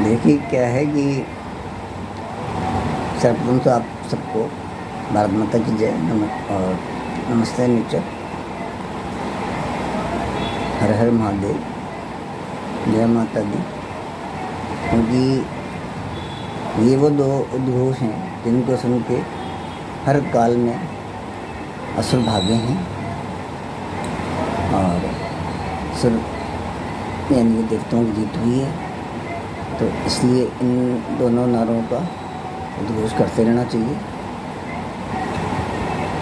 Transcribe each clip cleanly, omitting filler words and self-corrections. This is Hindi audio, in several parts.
देखिए क्या है कि सर्वप्रथम तो आप सबको भारत माता की जय और नमस्ते नेचर। हर हर महादेव, जय माता दी। क्योंकि ये वो दो उद्घोष हैं जिनको सुन के हर काल में असुर भागे हैं और सुर यानी देवताओं की जीत हुई है। तो इसलिए इन दोनों नारों का उद्घोष करते रहना चाहिए।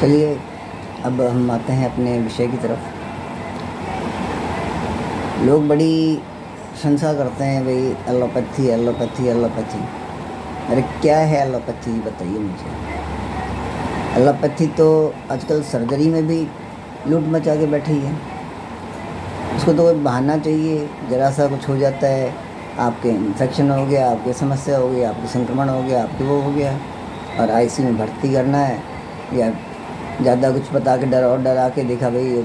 चलिए अब हम आते हैं अपने विषय की तरफ। लोग बड़ी प्रशंसा करते हैं भाई एलोपैथी एलोपैथी एलोपैथी। अरे क्या है एलोपैथी, बताइए मुझे। एलोपैथी तो आजकल सर्जरी में भी लूट मचा के बैठी है। उसको तो कोई बहाना चाहिए, ज़रा सा कुछ हो जाता है, आपके इन्फेक्शन हो गया, आपके समस्या हो गई, आपके संक्रमण हो गया, आपके वो हो गया और आईसीयू में भर्ती करना है, या ज़्यादा कुछ बता के डरा के देखा भाई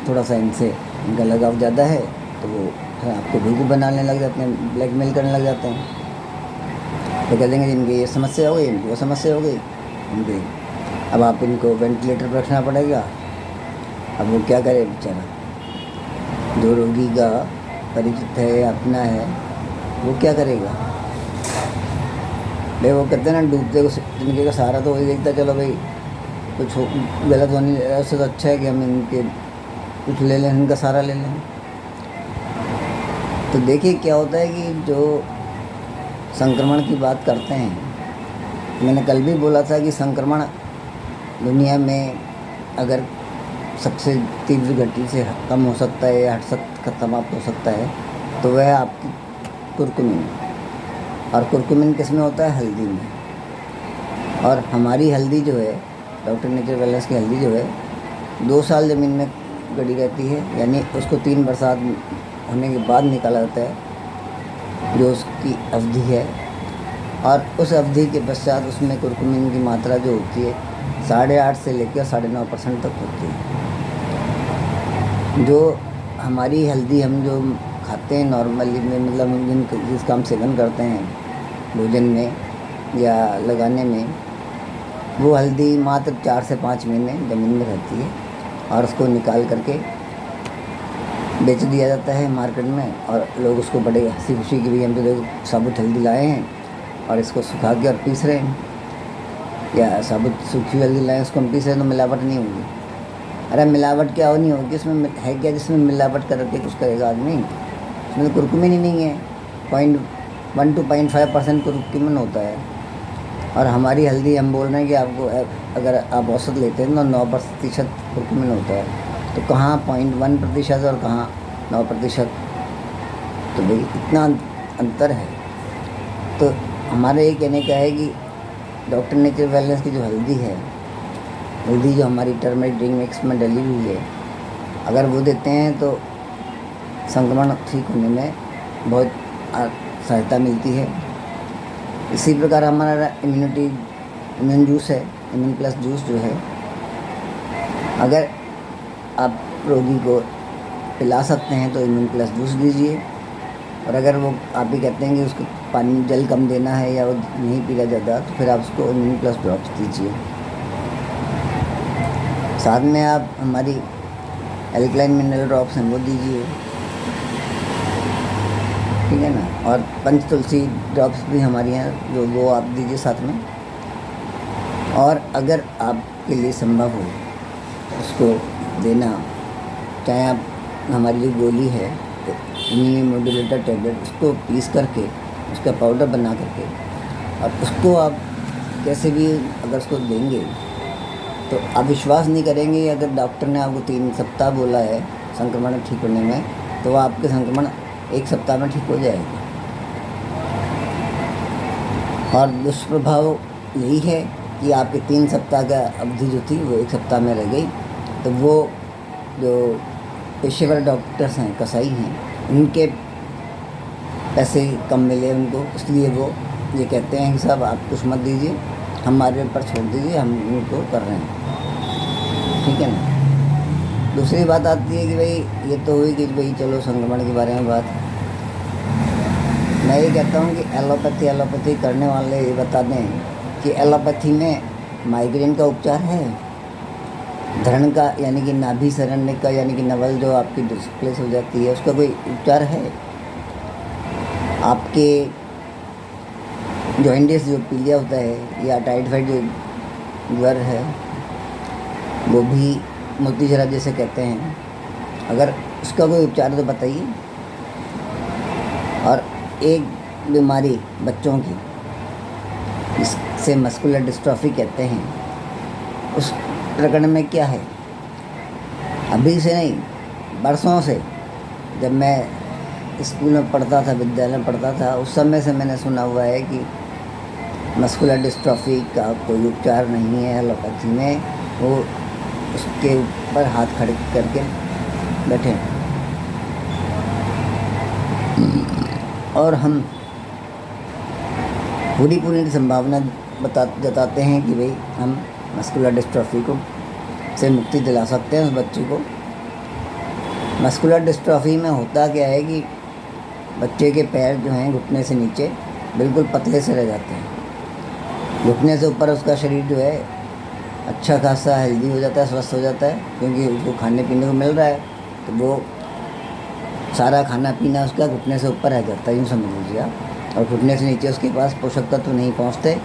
थोड़ा सा इनसे इनका लगाव ज़्यादा है तो वो फिर आपको बेवकूफ़ बनाने लग जाते हैं, ब्लैकमेल करने लग जाते हैं। तो कह देंगे इनकी ये समस्या हो गई, इनकी वो समस्या हो गई, इनकी अब आप इनको वेंटिलेटर पर रखना पड़ेगा। अब वो क्या करे बेचारा, जो रोगी का परिचित है, अपना है, वो क्या करेगा भाई। वो कहते हैं ना, डूबते को जिनके का सहारा तो वही देखता, चलो भाई कुछ गलत होने उससे तो अच्छा है कि हम इनके कुछ ले लें, इनका सहारा ले लें। तो देखिए क्या होता है कि जो संक्रमण की बात करते हैं, मैंने कल भी बोला था कि संक्रमण दुनिया में अगर सबसे तीव्र गति से कम हो सकता है या समाप्त हो सकता है तो वह आपकी कुरकुमिन। और कुरकुमिन किस में होता है? हल्दी में। और हमारी हल्दी जो है, डॉक्टर नेचर वेलनेस की हल्दी जो है, 2 साल ज़मीन में गड़ी रहती है, यानी उसको 3 बरसात होने के बाद निकाला जाता है जो उसकी अवधि है। और उस अवधि के पश्चात उसमें कुरकुमिन की मात्रा जो होती है 8.5 से लेकर 9.5% तक होती है। जो हमारी हल्दी हम जो खाते हैं नॉर्मली में, मतलब जिसका हम सेवन करते हैं भोजन में या लगाने में, वो हल्दी मात्र 4 से 5 महीने ज़मीन में रहती है और उसको निकाल करके बेच दिया जाता है मार्केट में। और लोग उसको बड़े हंसी खुशी की भी, हम तो देखो साबुत हल्दी लाए हैं और इसको सुखा के और पीस रहे हैं, या साबुत सूखी हल्दी लाए उसको हम पीस रहे हैं, तो मिलावट नहीं होगी। अरे मिलावट क्या नहीं होगी, इसमें है क्या जिसमें मिलावट करके कुछ करेगा आदमी? इसमें तो कुरकुमिन ही नहीं है। 0.1 to 0.5% कुरकुमिन होता है। और हमारी हल्दी हम बोल रहे हैं कि आपको अगर आप औसत लेते हैं तो 9% कुरकुमिन होता है। तो कहाँ 0.1% और कहाँ 9%? तो भाई इतना अंतर है। तो हमारे ये कहने का है कि डॉक्टर नेचर वेलनेस की जो हल्दी है, हल्दी जो हमारी टर्मरिक ड्रिंक मिक्स में डली हुई है, अगर वो देते हैं तो संक्रमण ठीक होने में बहुत सहायता मिलती है। इसी प्रकार हमारा इम्यून जूस है, इम्यून प्लस जूस जो है, अगर आप रोगी को पिला सकते हैं तो इम्यून प्लस जूस दीजिए। और अगर वो आप ही कहते हैं कि उसको पानी जल कम देना है या वो नहीं पीला ज़्यादा, तो फिर आप उसको इम्यून प्लस ड्रॉप्स दीजिए। साथ में आप हमारी एल्कलाइन मिनरल ड्रॉप्स हैं वो दीजिए, ठीक है ना। और पंच तुलसी ड्रॉप्स भी हमारी हैं जो वो आप दीजिए साथ में। और अगर आपके लिए संभव हो उसको देना, चाहे आप हमारी जो गोली है इम्यून मॉड्यूलेटर टैबलेट, उसको पीस करके उसका पाउडर बना करके और उसको आप कैसे भी अगर उसको देंगे तो आप विश्वास नहीं करेंगे। अगर डॉक्टर ने आपको 3 सप्ताह बोला है संक्रमण ठीक होने में, तो आपके संक्रमण 1 सप्ताह में ठीक हो जाएगा। और दुष्प्रभाव यही है कि आपके 3 सप्ताह का अवधि जो थी वो 1 सप्ताह में रह गई। तो वो जो पेशेवर डॉक्टर्स हैं, कसाई हैं, उनके पैसे कम मिले उनको, इसलिए वो ये कहते हैं कि साहब आप कुछ मत दीजिए, हमारे ऊपर छोड़ दीजिए, हम उनको कर रहे हैं, ठीक है ना। दूसरी बात आती है कि भाई ये तो हुई कि भाई चलो संक्रमण के बारे में बात, मैं ये कहता हूँ कि एलोपैथी करने वाले ये बता दें कि एलोपैथी में माइग्रेन का उपचार है, धरण का यानी कि नाभि शरण्य का यानी कि नवल जो आपकी डिस्प्लेस हो जाती है उसका कोई उपचार है, आपके जॉइंटिस जो पीलिया होता है या टाइफाइड जो ज्वर है वो भी मोती जरा जैसे कहते हैं, अगर उसका कोई उपचार है तो बताइए। और एक बीमारी बच्चों की जिसे मस्कुलर डिस्ट्रॉफी कहते हैं, उस प्रकरण में क्या है, अभी से नहीं बरसों से जब मैं स्कूल में पढ़ता था, विद्यालय में पढ़ता था, उस समय से मैंने सुना हुआ है कि मस्कुलर डिस्ट्रॉफी का कोई उपचार नहीं है एलोपैथी में, वो उसके ऊपर हाथ खड़े करके बैठे और हम पूरी संभावना जताते हैं कि भाई हम मस्कुलर डिस्ट्रॉफी को से मुक्ति दिला सकते हैं उस बच्चे को। मस्कुलर डिस्ट्रॉफी में होता क्या है कि बच्चे के पैर जो हैं घुटने से नीचे बिल्कुल पतले से रह जाते हैं, घुटने से ऊपर उसका शरीर जो है अच्छा खासा हेल्दी हो जाता है, स्वस्थ हो जाता है, क्योंकि उसको खाने पीने को मिल रहा है, तो वो सारा खाना पीना उसका घुटने से ऊपर रह जाता है, यूँ समझ लीजिए आप। और घुटने से नीचे उसके पास पोषक तत्व नहीं पहुँचते,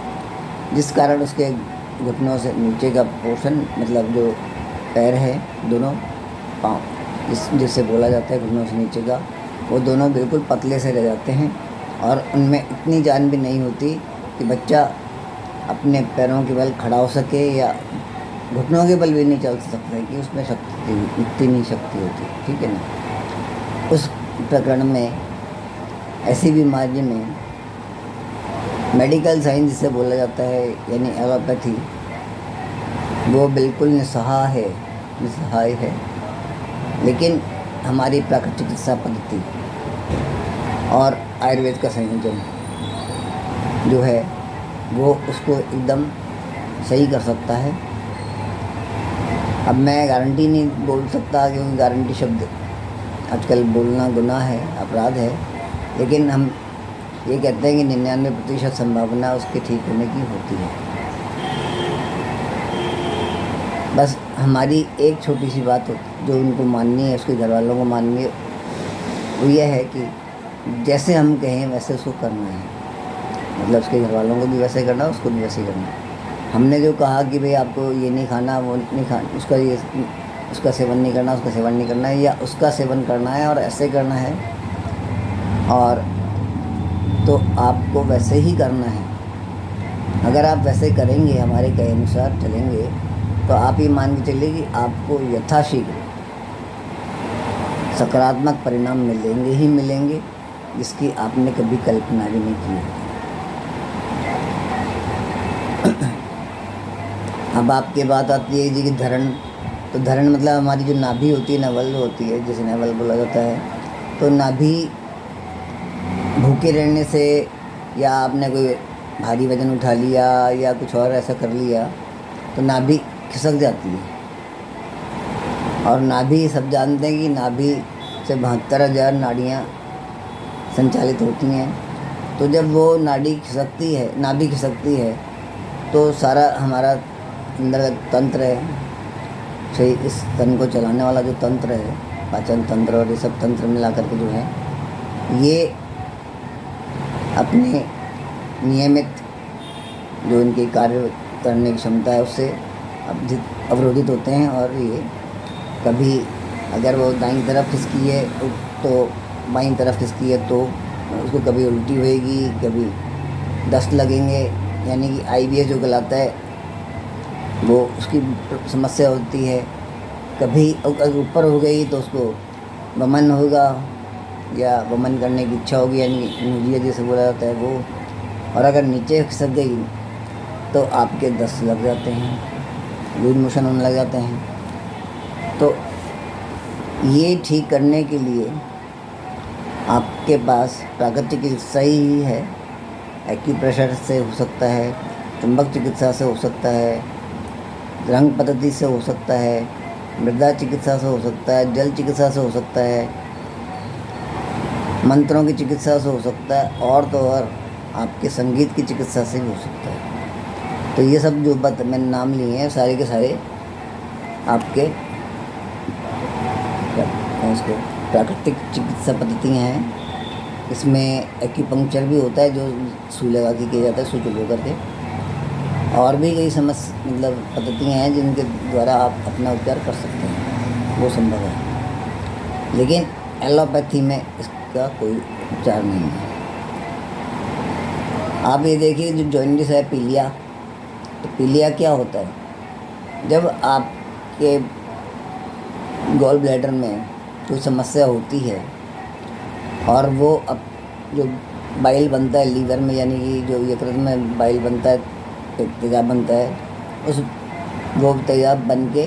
जिस कारण उसके घुटनों से नीचे का पोर्शन मतलब जो पैर है दोनों पाँव जिससे बोला जाता है घुटनों से नीचे का, वो दोनों बिल्कुल पतले से रह जाते हैं और उनमें इतनी जान भी नहीं होती कि बच्चा अपने पैरों के बल खड़ा हो सके या घुटनों के बल भी नहीं चल सकता, कि उसमें शक्ति इतनी नहीं शक्ति होती, ठीक है ना। उस प्रकरण में ऐसी बीमारी में मेडिकल साइंस जिसे बोला जाता है यानी एलोपैथी, वो बिल्कुल निस्सहाय है, लेकिन हमारी प्राकृतिक चिकित्सा पद्धति और आयुर्वेद का संयोजन जो है वो उसको एकदम सही कर सकता है। अब मैं गारंटी नहीं बोल सकता क्योंकि गारंटी शब्द आजकल बोलना गुनाह है, अपराध है, लेकिन हम ये कहते हैं कि 99% संभावना उसके ठीक होने की होती है। बस हमारी एक छोटी सी बात जो उनको माननी है, उसके घर वालों को माननी है, वो ये है कि जैसे हम कहें वैसे उसको करना है, मतलब उसके घर वालों को भी वैसे करना है, उसको भी वैसे करना है। हमने जो कहा कि भाई आपको ये नहीं खाना, वो नहीं खाना, उसका सेवन नहीं करना, उसका सेवन नहीं करना है, या उसका सेवन करना है और ऐसे करना है, और तो आपको वैसे ही करना है। अगर आप वैसे करेंगे, हमारे कहे अनुसार चलेंगे, तो आप ये मान के चलिए कि आपको यथाशीघ्र सकारात्मक परिणाम मिलेंगे ही मिलेंगे, जिसकी आपने कभी कल्पना भी नहीं की होगी। अब आपके बात आती है जी कि धरण, तो धरण मतलब हमारी जो नाभि होती है, नवल होती है, जिसे नवल बोला जाता है, तो नाभि भूखे रहने से या आपने कोई भारी वज़न उठा लिया या कुछ और ऐसा कर लिया तो नाभि खिसक जाती है। और नाभि सब जानते हैं कि नाभि से 72,000 नाड़ियाँ संचालित होती हैं। तो जब वो नाभि खिसकती है तो सारा हमारा अंदर का तंत्र है, सही इस तन को चलाने वाला जो तंत्र है, पाचन तंत्र और ये सब तंत्र मिला करके जो है ये अपने नियमित जो इनकी कार्य करने की क्षमता है उससे अवरोधित होते हैं। और ये कभी अगर वो दाईं तरफ खिसकी है तो बाईं तरफ खिसकी है तो उसको कभी उल्टी होएगी, कभी दस्त लगेंगे, यानी कि IBS जो कहलाता है वो उसकी समस्या होती है। कभी अगर ऊपर हो गई तो उसको वमन होगा या वमन करने की इच्छा होगी, यानी नूजिया जैसे बोला जाता है वो। और अगर नीचे खिसक गई तो आपके दस्त लग जाते हैं, लूज मोशन होने लग जाते हैं। तो ये ठीक करने के लिए आपके पास प्राकृतिक चिकित्सा ही है। एक्यूप्रेशर से हो सकता है, चुंबक चिकित्सा से हो सकता है, रंग पद्धति से हो सकता है, मृदा चिकित्सा से हो सकता है, जल चिकित्सा से हो सकता है, मंत्रों की चिकित्सा से हो सकता है, और तो और आपके संगीत की चिकित्सा से भी हो सकता है। तो ये सब जो मैंने नाम लिए हैं सारे के सारे आपके इसको प्राकृतिक चिकित्सा पद्धतियाँ हैं। इसमें एक्यूपंक्चर भी होता है जो सुई लगा के किया जाता है, सुई चुभो करके। और भी कई मतलब पद्धतियाँ हैं जिनके द्वारा आप अपना उपचार कर सकते हैं, वो संभव है। लेकिन एलोपैथी में इसका कोई उपचार नहीं है। आप ये देखिए जो जॉइंटिस है पीलिया, तो पीलिया क्या होता है? जब आपके गॉल ब्लैडर में कोई समस्या होती है और वो अब जो बाइल बनता है लीवर में, यानी कि जो यकृत में बाइल बनता है, तेजाब बनता है, उस वो तेजाब बन के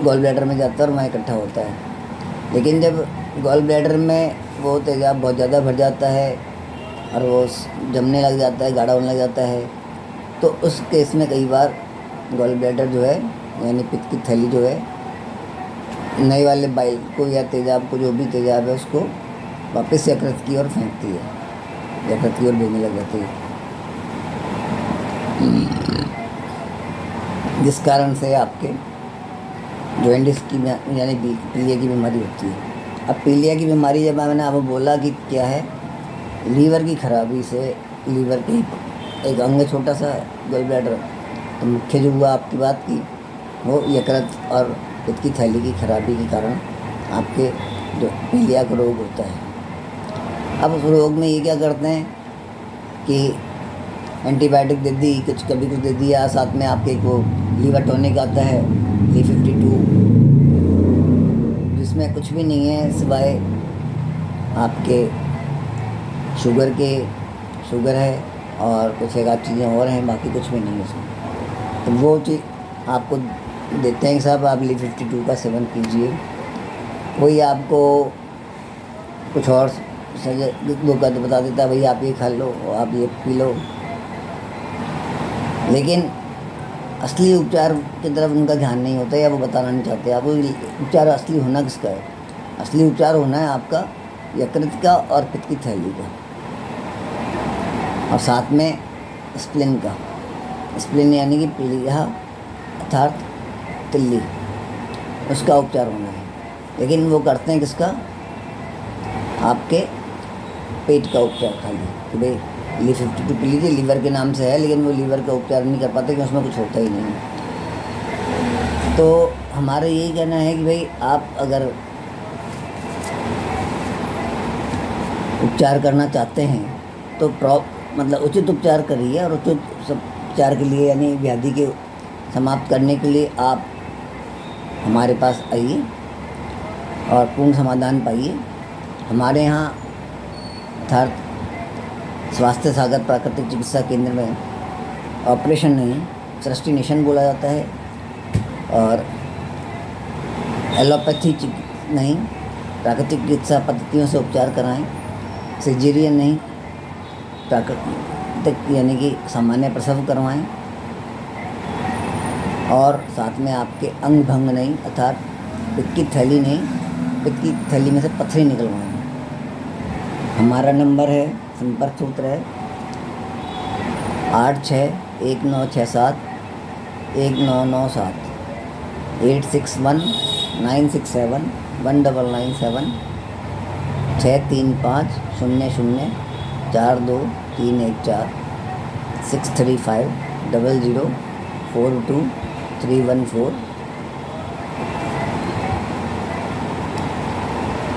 गॉल ब्लैडर में जाता है और वहाँ इकट्ठा होता है। लेकिन जब गॉल ब्लैडर में वो तेजाब बहुत ज़्यादा भर जाता है और वो जमने लग जाता है, गाढ़ा होने लग जाता है, तो उस केस में कई बार गॉल ब्लैडर जो है, यानी पित्त की थैली जो है, नए वाले बाइल को या तेजाब को, जो भी तेजाब है, उसको वापस यकृत की ओर फेंकती है, यकृत की ओर भेजने लग जाती है, जिस कारण से आपके जॉइंटिस की यानी पीलिया की बीमारी होती है। अब पीलिया की बीमारी जब मैंने आपको बोला कि क्या है, लीवर की खराबी से, लीवर की एक अंग है छोटा सा गॉल ब्लैडर, तो मुख्य जो हुआ आपकी बात की, वो यकृत और पित्त की थैली की खराबी के कारण आपके जो पीलिया का रोग होता है। अब उस रोग में ये क्या करते हैं कि एंटीबायोटिक दे दी, कुछ कभी कुछ दे दिया, साथ में आपके को लीवर टॉनिक आता है Li52, जिसमें कुछ भी नहीं है सिवाय आपके शुगर है और कुछ एक आध चीज़ें और हैं, बाकी कुछ भी नहीं है उसमें। तो वो चीज़ आपको देते हैं कि साहब आप Li52 का सेवन कीजिए, वही आपको कुछ और वो का बता देता है, भाई आप ये खा लो, आप ये पी लो। लेकिन असली उपचार की तरफ उनका ध्यान नहीं होता या वो बताना नहीं चाहते। आपको उपचार असली होना किसका है? असली उपचार होना है आपका यकृत का और पित्त की थैली का, और साथ में स्प्लीन का। स्प्लीन यानी कि प्लीहा अर्थात तिल्ली, उसका उपचार होना है। लेकिन वो करते हैं किसका? आपके पेट का उपचार खाली, कि भाई Li52 पी लीजिए, लीवर के नाम से है, लेकिन वो लीवर का उपचार नहीं कर पाते कि उसमें कुछ होता ही नहीं है। तो हमारा यही कहना है कि भाई आप अगर उपचार करना चाहते हैं तो मतलब उचित उपचार करिए, और उचित उपचार के लिए यानी व्याधि के समाप्त करने के लिए आप हमारे पास आइए और पूर्ण समाधान पाइए। हमारे यहाँ अर्थात स्वास्थ्य सागर प्राकृतिक चिकित्सा केंद्र में ऑपरेशन नहीं, सृष्टिनेशन बोला जाता है, और एलोपैथी नहीं, प्राकृतिक चिकित्सा पद्धतियों से उपचार कराएं। सिजेरियन नहीं, प्राकृतिक यानी कि सामान्य प्रसव करवाएं, और साथ में आपके अंग भंग नहीं, अर्थात पित्त की थैली नहीं, पित्त की थैली में से पत्थरी निकलवाएं। हमारा नंबर है, संपर्क सूत्र है 8619671997 8619671997 635004231 635004231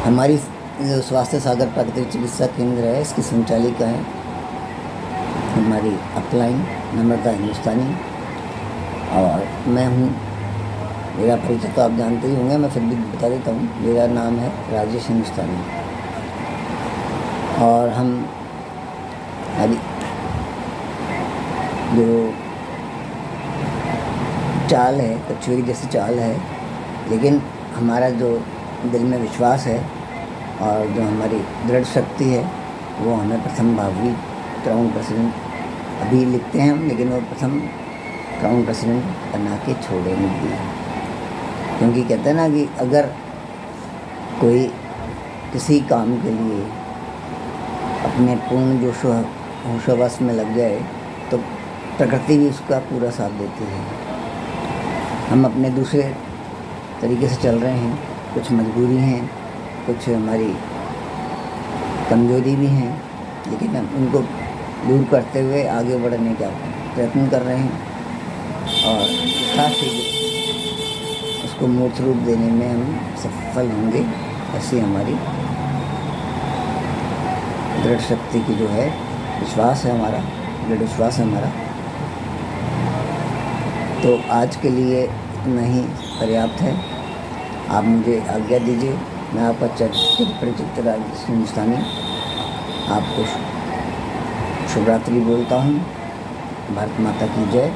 हमारी जो स्वास्थ्य सागर प्राकृतिक चिकित्सा केंद्र है, इसकी संचालिका है हमारी अपलाइन नम्रता हिंदुस्तानी, और मैं हूँ, मेरा परिचय तो आप जानते ही होंगे, मैं फिर भी बता देता हूँ। मेरा नाम है राजेश हिंदुस्तानी, और हम अभी जो चाल है, कछुए की जैसी चाल है, लेकिन हमारा जो दिल में विश्वास है और जो हमारी दृढ़ शक्ति है, वो हमें प्रथम भावी क्राउन प्रेसिडेंट अभी लिखते हैं हम, लेकिन वो प्रथम क्राउन प्रेसिडेंट बना के छोड़ेंगे। क्योंकि कहते हैं ना कि अगर कोई किसी काम के लिए अपने पूर्ण होशोहवास में लग जाए तो प्रकृति भी उसका पूरा साथ देती है। हम अपने दूसरे तरीके से चल रहे हैं, कुछ मजबूरी हैं, कुछ हमारी कमजोरी भी हैं, लेकिन हम उनको दूर करते हुए आगे बढ़ने का प्रयत्न कर रहे हैं और यथाशीघ्र उसको मूर्त रूप देने में हम सफल होंगे, ऐसी हमारी दृढ़ शक्ति की जो है विश्वास है हमारा, दृढ़ विश्वास है हमारा। तो आज के लिए इतना ही पर्याप्त है। आप मुझे आज्ञा दीजिए, मैं आपका परिचित हिंदुस्तानी आपको शुभ रात्रि बोलता हूँ। भारत माता की जय।